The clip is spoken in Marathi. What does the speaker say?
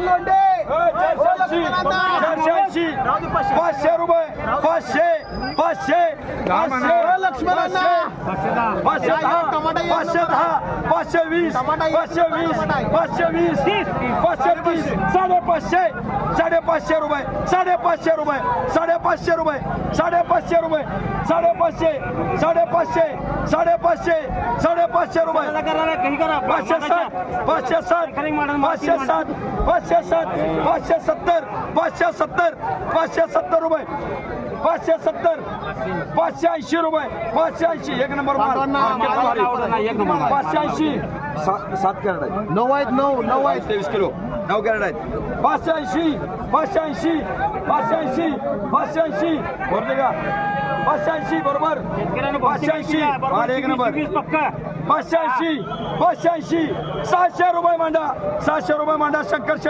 लोंढे 480 500 रुपये 500 500 लक्ष्मणांना 510 520 520 520 530 550 550 रुपये 550 रुपये 550 रुपये 550 रुपये 550 550 550 550 रुपये 560 560 560 560 570 570 570 रुपये 570 580 रुपये 580 एक नंबर माल 580 7 कॅरेट आहेत 9 आहेत 9 आहेत 23 किलो 9 कॅरेट आहेत 580 580 580 580 बरोबर का 580 बरोबर 580 माल एक नंबर 580 580 700 रुपये मांडा 700 रुपये मांडा शंकर